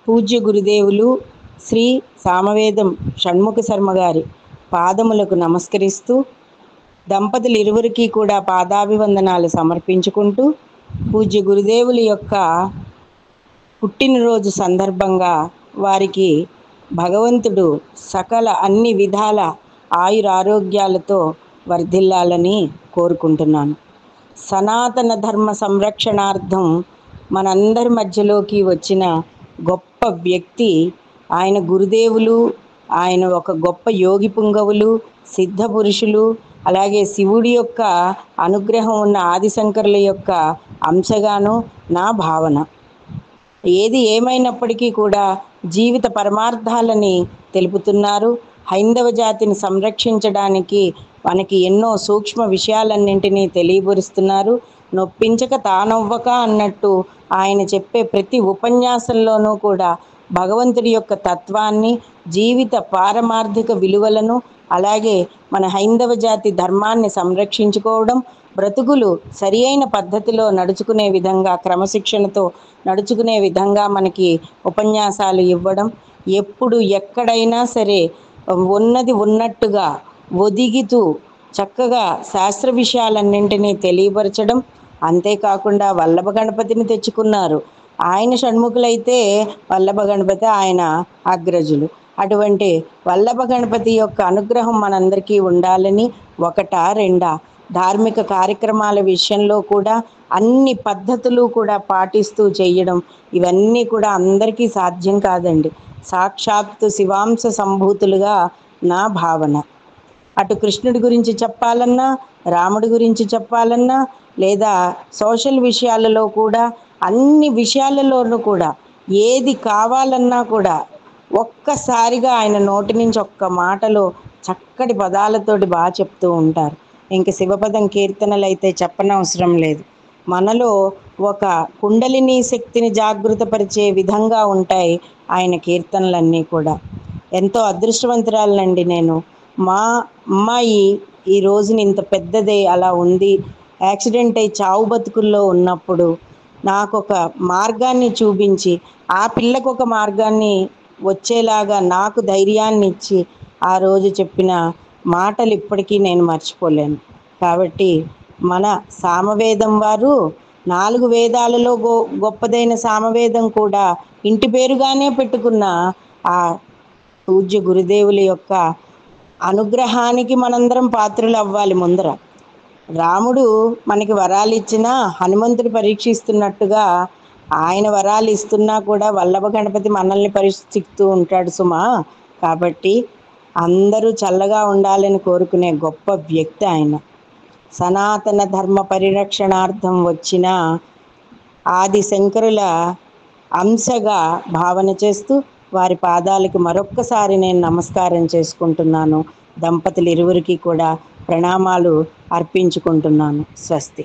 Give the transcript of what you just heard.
పూజ్య గురుదేవులు శ్రీ సామవేదం షణ్ముఖ శర్మ గారి పాదములకు నమస్కరిస్తూ దంపతులు ఇరువురికి కూడా పాదాభివందనాలు సమర్పించుకుంటూ పూజ్య గురుదేవుల యొక్క పుట్టినరోజు సందర్భంగా వారికి భగవంతుడు సకల అన్ని విధాల ఆయురారోగ్యాలతో వర్ధిల్లాలని కోరుకుంటున్నాను. సనాతన ధర్మ సంరక్షణార్థం మనందరి మధ్యలోకి వచ్చిన గొప్ప వ్యక్తి ఆయన గురుదేవులు. ఆయన ఒక గొప్ప యోగి పుంగవులు, సిద్ధ పురుషులు, అలాగే శివుడి యొక్క అనుగ్రహం ఉన్న ఆదిశంకరుల యొక్క అంశగాను నా భావన. ఏది ఏమైనప్పటికీ కూడా జీవిత పరమార్థాలని తెలుపుతున్నారు. హైందవ జాతిని సంరక్షించడానికి మనకి ఎన్నో సూక్ష్మ విషయాలన్నింటినీ తెలియబరుస్తున్నారు. నొప్పించక తానవ్వక అన్నట్టు ఆయన చెప్పే ప్రతి ఉపన్యాసంలోనూ కూడా భగవంతుడి యొక్క తత్వాన్ని, జీవిత పారమార్థిక విలువలను, అలాగే మన హైందవ జాతి ధర్మాన్ని సంరక్షించుకోవడం, బ్రతుకులు సరి అయిన పద్ధతిలో నడుచుకునే విధంగా, క్రమశిక్షణతో నడుచుకునే విధంగా మనకి ఉపన్యాసాలు ఇవ్వడం, ఎప్పుడు ఎక్కడైనా సరే ఉన్నది ఉన్నట్టుగా ఒదిగితూ చక్కగా శాస్త్ర విషయాలన్నింటినీ తెలియపరచడం. అంతేకాకుండా వల్లభ గణపతిని తెచ్చుకున్నారు. ఆయన షణ్ముఖులైతే వల్లభ గణపతి ఆయన అగ్రజులు. అటువంటి వల్లభ గణపతి యొక్క అనుగ్రహం మనందరికీ ఉండాలని, ఒకటా రెండా ధార్మిక కార్యక్రమాల విషయంలో కూడా అన్ని పద్ధతులు కూడా పాటిస్తూ చేయడం, ఇవన్నీ కూడా అందరికీ సాధ్యం కాదండి. సాక్షాత్తు శివాంశ సంభూతులుగా నా భావన. అటు కృష్ణుడి గురించి చెప్పాలన్నా, రాముడి గురించి చెప్పాలన్నా, లేదా సోషల్ విషయాలలో కూడా, అన్ని విషయాలలోనూ కూడా ఏది కావాలన్నా కూడా ఒక్కసారిగా ఆయన నోటి నుంచి ఒక్క మాటలో చక్కటి పదాలతోటి బాగా చెప్తూ ఉంటారు. ఇంక శివపదం కీర్తనలు అయితే చెప్పనవసరం లేదు. మనలో ఒక కుండలిని శక్తిని జాగృతపరిచే విధంగా ఉంటాయి ఆయన కీర్తనలన్నీ కూడా. ఎంతో అదృష్టవంతురాలనండి నేను. మా అమ్మాయి ఈ రోజుని ఇంత పెద్దదే అలా ఉంది, యాక్సిడెంట్ అయి చావు బతుకుల్లో ఉన్నప్పుడు నాకు ఒక మార్గాన్ని చూపించి, ఆ పిల్లకు ఒక మార్గాన్ని వచ్చేలాగా నాకు ధైర్యాన్ని ఇచ్చి ఆ రోజు చెప్పిన మాటలు ఇప్పటికీ నేను మర్చిపోలేను. కాబట్టి మన సామవేదం వారు 4 వేదాలలో గొప్పదైన సామవేదం కూడా ఇంటి పేరుగానే పెట్టుకున్న ఆ పూజ్య గురుదేవుల యొక్క అనుగ్రహానికి మనందరం పాత్రలు అవ్వాలి. ముందర రాముడు మనకి వరాలు ఇచ్చినా హనుమంతుడు పరీక్షిస్తున్నట్టుగా ఆయన వరాలు ఇస్తున్నా కూడా వల్లభ గణపతి మనల్ని పరీక్షిస్తూ ఉంటాడు సుమా. కాబట్టి అందరూ చల్లగా ఉండాలని కోరుకునే గొప్ప వ్యక్తి ఆయన. సనాతన ధర్మ పరిరక్షణార్థం వచ్చిన ఆది శంకరుల అంశగా భావన చేస్తూ వారి పాదాలకు మరొక్కసారి నేను నమస్కారం చేసుకుంటున్నాను. దంపతులు ఇరువురికి కూడా ప్రణామాలు అర్పించుకుంటున్నాను. స్వస్తి.